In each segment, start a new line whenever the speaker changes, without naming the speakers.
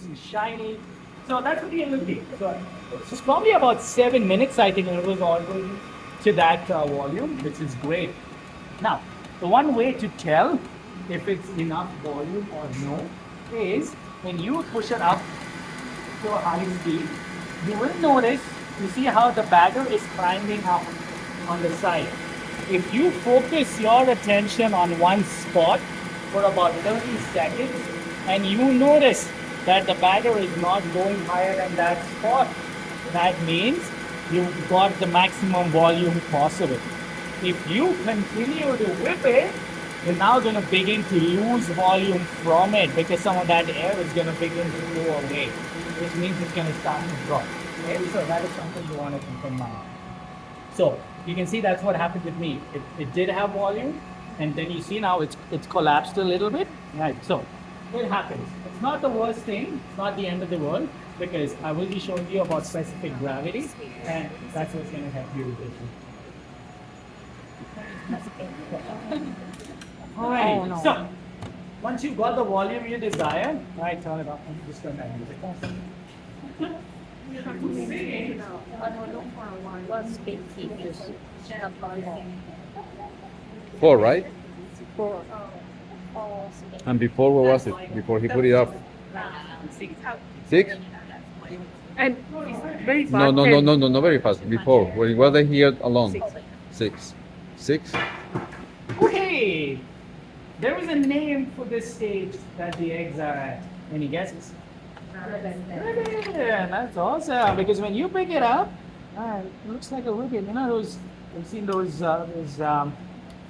and shiny. So that's what you're looking. So it's probably about 7 minutes, I think, it was already to that volume, which is great. Now, the one way to tell if it's enough volume or no is when you push it up to a high speed, you will notice, you see how the batter is climbing up on the side. If you focus your attention on one spot for about 30 seconds and you notice that the batter is not going higher than that spot, that means you've got the maximum volume possible. If you continue to whip it, you're now going to begin to lose volume from it because some of that air is going to begin to flow away, which means it's going to start to drop. Okay? So that is something you want to keep in mind. So you can see that's what happened with me. It did have volume, and then you see now it's collapsed a little bit. Right. So it happens. It's not the worst thing. It's not the end of the world because I will be showing you about specific gravity, and that's what's going to help you with this. All right.
Oh, no.
So once you've got the volume you desire, right, turn it off. I'm just going to use it.
Four, right? And before, what was it? Before he put it up? Six?
And it's very fast.
No, not very fast. Before, when was they here alone? Six. Six?
Okay. There is a name for this stage that the eggs are at. Any guesses? Yeah, that's awesome. Because when you pick it up, it looks like a ribbon. You know those? I've seen those. What's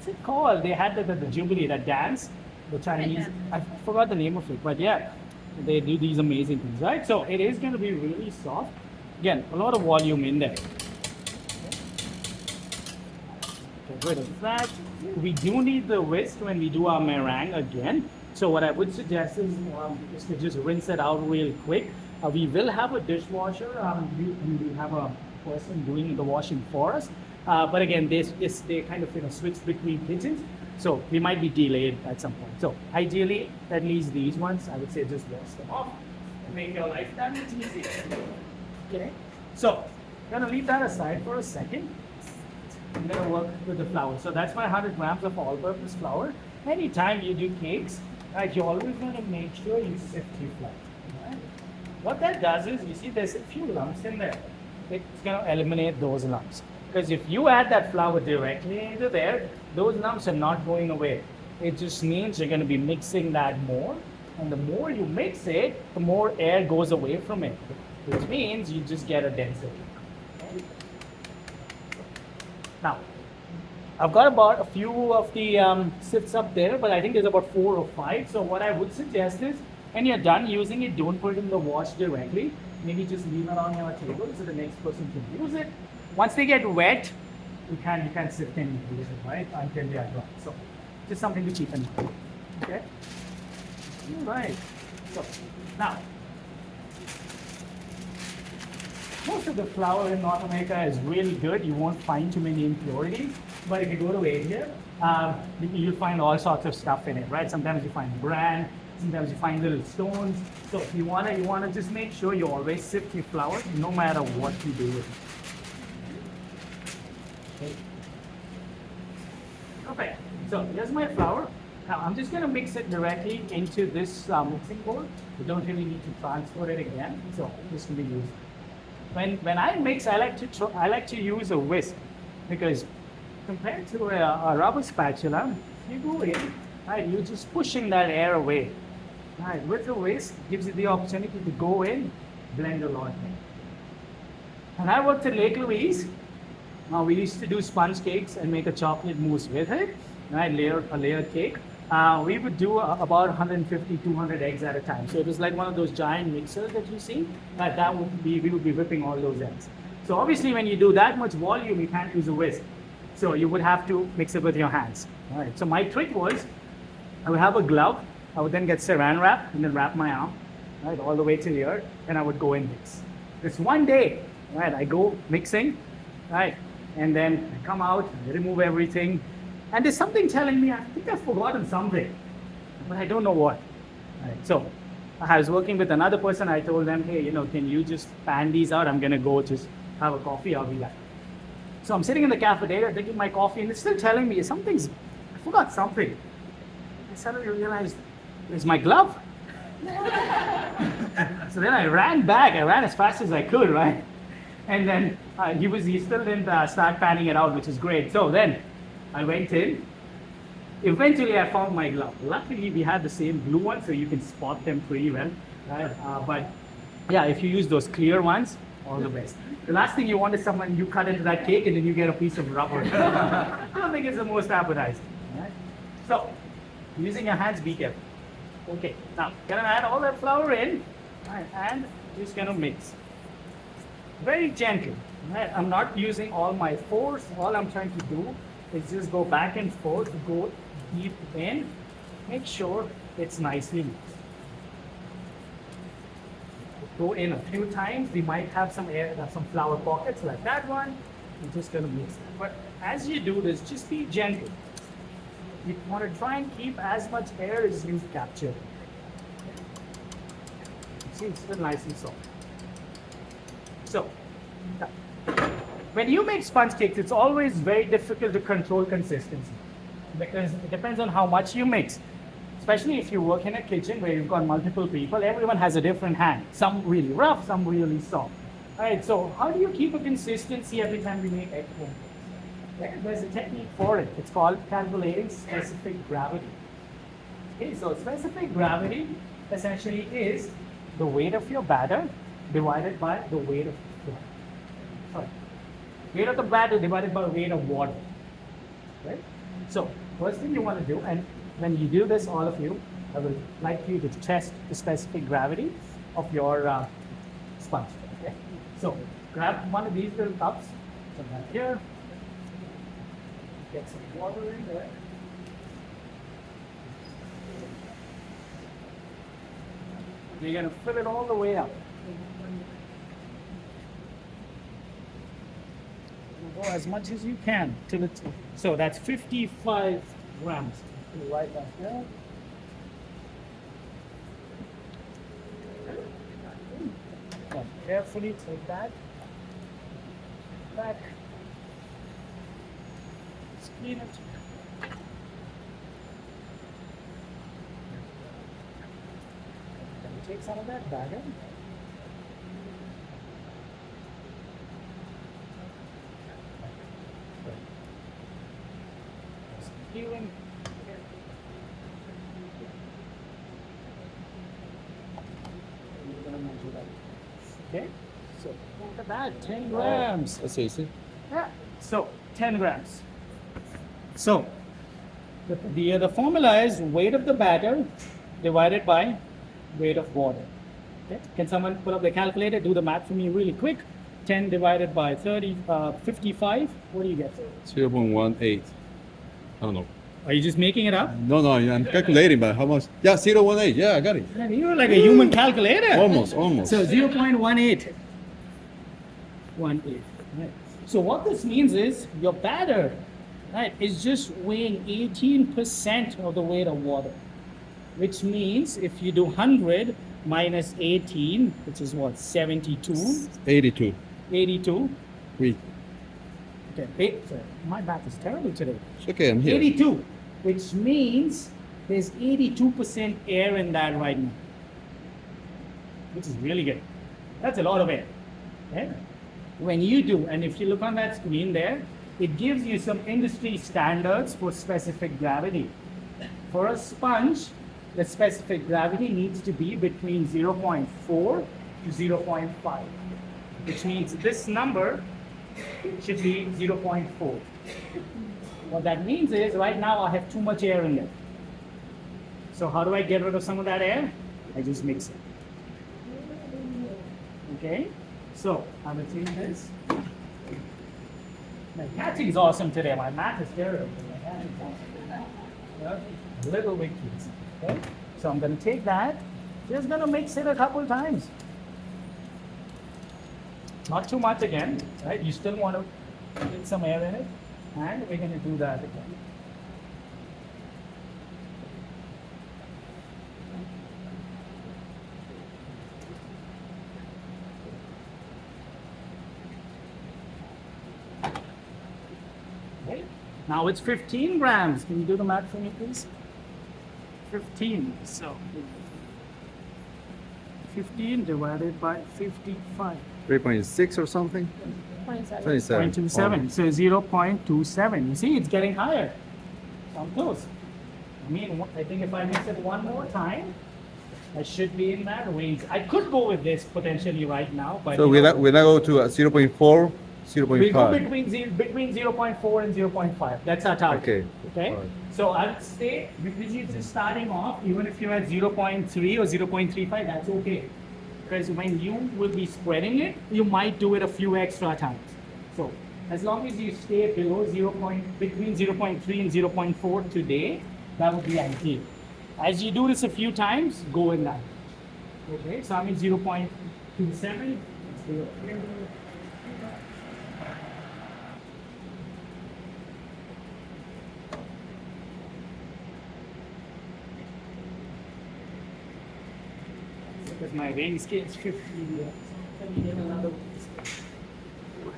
it called? They had the Jubilee, that dance. The Chinese. I forgot the name of it, but yeah, they do these amazing things, right? So it is going to be really soft. Again, a lot of volume in there. Get rid of that. We do need the whisk when we do our meringue again. So what I would suggest is to just rinse it out real quick. We will have a dishwasher. We have a person doing the washing for us. But again, they kind of switch between kitchens. So we might be delayed at some point. So ideally, at least these ones, I would say just wash them off and make your life that much easier. Okay. So I'm gonna leave that aside for a second. I'm gonna work with the flour. So that's my 100 grams of all-purpose flour. Anytime you do cakes, right, you always want to make sure you sift your flour. Right? What that does is, you see there's a few lumps in there. It's gonna eliminate those lumps. Because if you add that flour directly into there, those lumps are not going away. It just means you're gonna be mixing that more. And the more you mix it, the more air goes away from it. Which means you just get a density. Now, I've got about a few of the sifts up there, but I think there's about 4 or 5. So what I would suggest is, when you're done using it, don't put it in the wash directly. Maybe just leave it on your table so the next person can use it. Once they get wet, you can't sift and use it, right? Until they are dry. So just something to keep in mind. Okay? All right. So now, most of the flour in North America is really good. You won't find too many impurities. But if you go to Asia, you'll find all sorts of stuff in it, right? Sometimes you find bran, sometimes you find little stones. So you wanna just make sure you always sift your flour, no matter what you do with it. Okay. Perfect. So here's my flour. Now I'm just gonna mix it directly into this mixing bowl. You don't really need to transfer it again. So this can be used. When I mix, I like to use a whisk because compared to a rubber spatula, you go in, right, you're just pushing that air away. Right, with the whisk, gives you the opportunity to go in, blend a lot more. And I worked at Lake Louise. We used to do sponge cakes and make a chocolate mousse with it, right, a layered cake. We would do about 150, 200 eggs at a time. So it was like one of those giant mixers that you see. We would be whipping all those eggs. So obviously when you do that much volume, you can't use a whisk. So you would have to mix it with your hands. All right. So my trick was, I would have a glove. I would then get saran wrap and then wrap my arm, right, all the way to here, and I would go and mix. This one day, right, I go mixing, right, and then I come out, I remove everything, and there's something telling me, I think I've forgotten something, but I don't know what. Right, so I was working with another person. I told them, hey, can you just pan these out? I'm gonna go just have a coffee. I'll be back. So I'm sitting in the cafeteria drinking my coffee, and it's still telling me I forgot something. I suddenly realized it's my glove. So then I ran back. I ran as fast as I could, right? And then he still didn't start panning it out, which is great. So then I went in. Eventually, I found my glove. Luckily, we had the same blue one, so you can spot them pretty well. Right? But yeah, if you use those clear ones, all the best. The last thing you want is someone you cut into that cake and then you get a piece of rubber. I don't think it's the most appetizing. Right? So, using your hands, be careful. Okay, now gonna add all that flour in, right, and just gonna mix. Very gently. Right? I'm not using all my force. All I'm trying to do is just go back and forth, go deep in, make sure it's nicely mixed. Go in a few times. We might have some flour pockets like that one. We're just gonna mix it. But as you do this, just be gentle. You want to try and keep as much air as you capture. See, it's still nice and soft. So, when you make sponge cakes, it's always very difficult to control consistency because it depends on how much you mix. Especially if you work in a kitchen where you've got multiple people, everyone has a different hand. Some really rough, some really soft. All right, so how do you keep a consistency every time we make egg home cakes? There's a technique for it. It's called calculating specific gravity. Okay, so specific gravity essentially is the weight of your batter divided by the weight of the flour. Sorry. Weight of the batter divided by weight of water. Right? So, first thing you want to do, and when you do this, all of you, I would like you to test the specific gravity of your sponge. Okay? So, grab one of these little cups, put that here. Get some water in there. You're going to fill it all the way up. Go as much as you can till it's so that's 55 grams. Right back there. Carefully take that back. Clean it. Can we take some of that batter? Peeling. Okay, so look at that, 10 grams.
That's easy.
Yeah, so 10 grams. So, the formula is weight of the batter divided by weight of water. Okay? Can someone pull up the calculator, do the math for me really quick? 10 divided by 55, what do you get?
0.18. I don't know.
Are you just making it up?
No, I'm calculating, but how much? Yeah, 0.18. Yeah, I got it.
Man, you're like a human calculator.
Almost.
So 0.18. 18. Right. So what this means is your batter, right, is just weighing 18% of the weight of water. Which means if you do 100 minus 18, which is what, 72?
82.
82.
Oui.
Okay, sorry, my math is terrible today.
It's okay, I'm here.
82, which means there's 82% air in that right now. Which is really good. That's a lot of air. Okay? When you do, and if you look on that screen there, it gives you some industry standards for specific gravity. For a sponge, the specific gravity needs to be between 0.4 to 0.5, which means this number should be 0.4. What that means is right now I have too much air in there. So how do I get rid of some of that air? I just mix it. Okay? So I'm going to change this. My catching is awesome today. My math is terrible. My catching is awesome. Yeah? Little victories. Okay? So I'm going to take that. Just going to mix it a couple times. Not too much again, right? You still want to get some air in it. And we're going to do that again. Now it's 15 grams. Can you do the math for me, please? 15. So 15 divided by 55.
3.6 or something? 27.
0.27. So 0.27. You see, it's getting higher. So I'm close. I mean, I think if I mix it one more time, I should be in that range. I could go with this potentially right now, but
So
you
we
know,
now go to 0.4,
we go
0.5.
between 0.4 and 0.5. That's our target.
Okay.
Okay.
Alright.
So I would say because you're just starting off, even if you're at 0.3 or 0.35, that's okay. Because when you will be spreading it, you might do it a few extra times. So as long as you stay below between 0.3 and 0.4 today, that would be ideal. As you do this a few times, go in that. Okay, so I mean 0.27. Because my weighing scale is 50. Let me get another scale.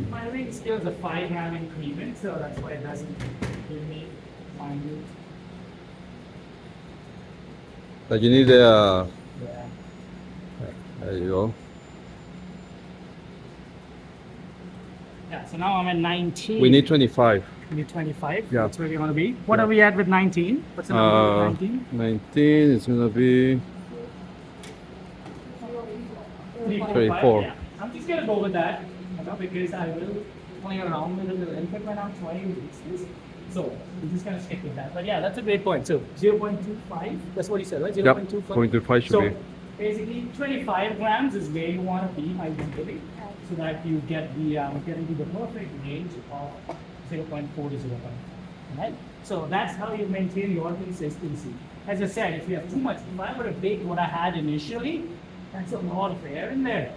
My weighing scale is a 5-gram increment, so that's why it doesn't give me minute.
But you need
Yeah.
there you go.
Yeah, so now I'm at 19.
We need 25.
We need 25.
Yeah.
That's where we want to be. What
Yeah.
are we at with 19? What's the number with 19?
19 is gonna be 34.
Yeah. I'm just gonna go with that, because I will play around with it a little bit when I'm trying this. So I'm just gonna stick with that. But yeah, that's a great point. So 0.25. That's what you said, right?
Yep.
0.25.
0.25 should
So
be.
basically, 25 grams is where you want to be ideally, so that you get into the perfect range of 0.4 to 0.5. Right? So that's how you maintain your consistency. As I said, if you have too much, if I were to bake what I had initially, that's a lot of air in there,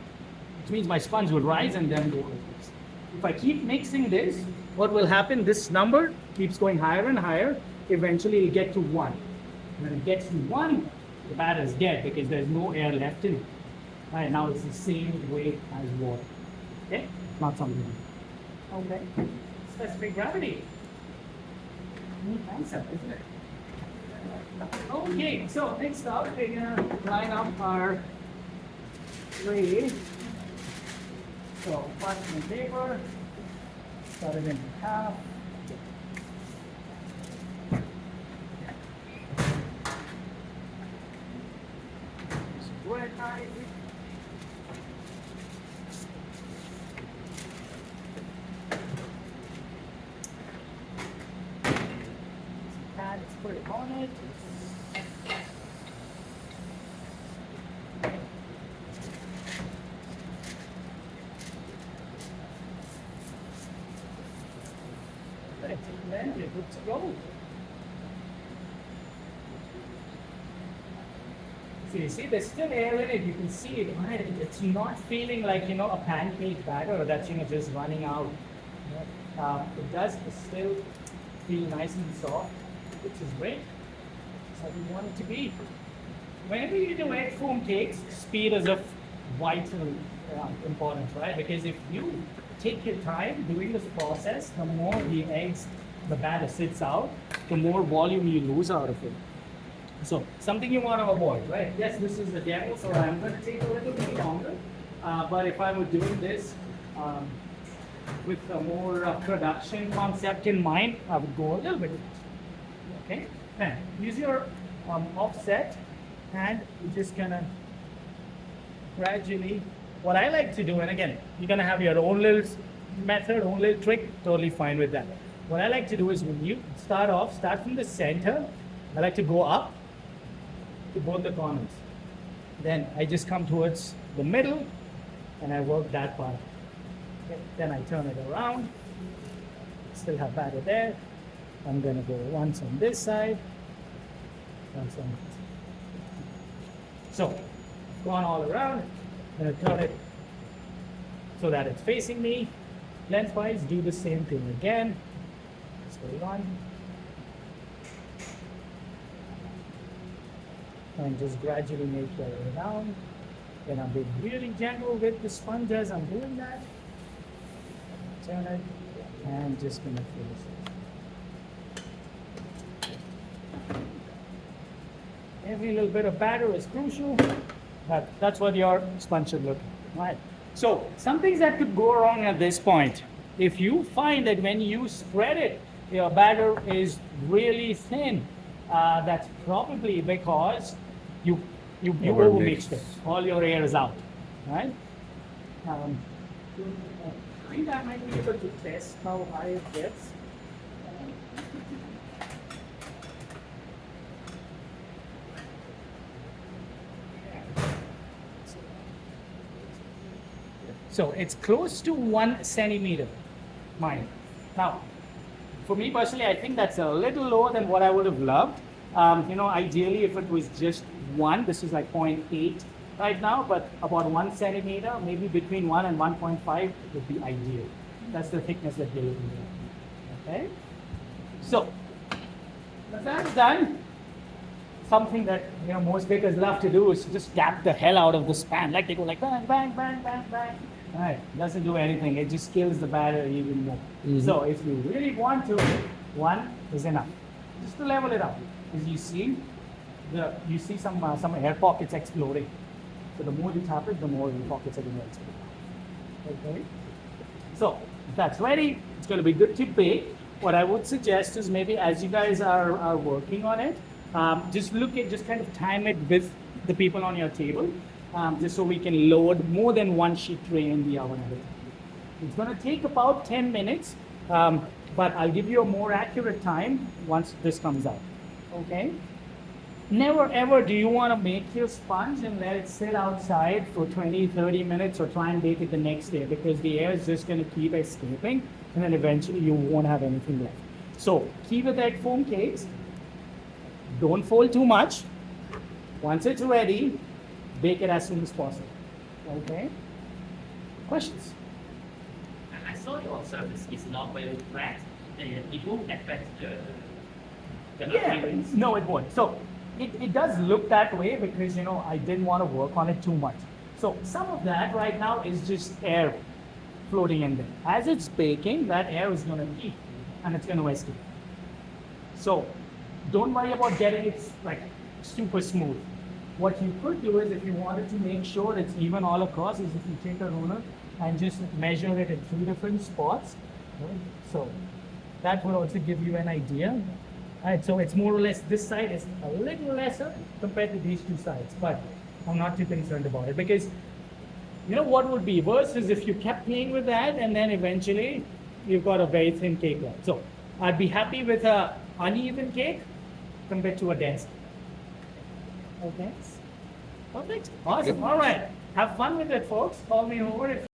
which means my sponge will rise and then go like this. If I keep mixing this, what will happen? This number keeps going higher and higher. Eventually, it'll get to 1. When it gets to 1, the batter is dead because there's no air left in it. Right now, it's the same weight as water. Okay, not something. Okay, specific gravity. New concept, isn't it? Okay, so next up, we're gonna line up our tray. So, parchment paper, cut it in half. Bread knife. Let's put it on it. Then we're good to go. So you see, there's still air in it. You can see it, right? It's not feeling like, a pancake batter that's, just running out. It does still feel nice and soft, which is great. That's how we want it to be. Whenever you do egg foam cakes, speed is of vital importance, right? Because if you take your time doing this process, the more the batter sits out, the more volume you lose out of it. So something you want to avoid, right? Yes, this is the demo, so I'm going to take a little bit longer. But if I were doing this with a more production concept in mind, I would go a little bit. Okay, then use your offset, and you're just gonna gradually. What I like to do, and again, you're gonna have your own little method, own little trick. Totally fine with that. What I like to do is when you start from the center. I like to go up to both the corners. Then I just come towards the middle, and I work that part. Okay. Then I turn it around. Still have batter there. I'm gonna go once on this side, once on this side. So, gone all around. I'm gonna turn it so that it's facing me. Lengthwise, do the same thing again. So on. And just gradually make your way down. Then I'm being really gentle with the sponge as I'm doing that. Turn it, and just gonna finish it. Every little bit of batter is crucial. That's what your sponge should look like. Right. So some things that could go wrong at this point. If you find that when you spread it, your batter is really thin, that's probably because you overmixed it. All your air is out, right? I think I might be able to test how high it gets. So it's close to 1 centimeter, mine. Now, for me personally, I think that's a little lower than what I would have loved. Ideally, if it was just one, this is like 0.8 right now, but about 1 centimeter, maybe between 1 and 1.5 would be ideal. That's the thickness that we're looking at. Okay? So, once that's done, something that most bakers love to do is to just tap the hell out of the span. Like they go like bang, bang, bang, bang, bang. Right. Doesn't do anything. It just kills the batter even more. So if you really want to, one is enough. Just to level it up. As you see, some air pockets exploding. So the more you tap it, the more the pockets are going to explode. Okay. So if that's ready, it's going to be good to bake. What I would suggest is maybe as you guys are working on it, just kind of time it with the people on your table, just so we can load more than one sheet tray in the oven at a time. It's going to take about 10 minutes, but I'll give you a more accurate time once this comes out. Okay? Never ever do you want to make your sponge and let it sit outside for 20-30 minutes or try and bake it the next day, because the air is just going to keep escaping and then eventually you won't have anything left. So keep with egg foam cakes. Don't fold too much. Once it's ready, bake it as soon as possible. Okay? Questions?
I saw your surface is not very flat, and it won't affect the appearance.
No, it won't. So it does look that way because I didn't want to work on it too much. So some of that right now is just air floating in there. As it's baking, that air is going to heat and it's going to escape. So don't worry about getting it like super smooth. What you could do is, if you wanted to make sure it's even all across, is if you take a ruler and just measure it in 2 different spots. Right? So that will also give you an idea. Right, so it's more or less, this side is a little lesser compared to these two sides, but I'm not too concerned about it, because what would be worse is if you kept playing with that and then eventually you've got a very thin cake line. So I'd be happy with a uneven cake compared to a dense cake. Okay. Perfect. Awesome. All right. Have fun with it, folks. Call me over if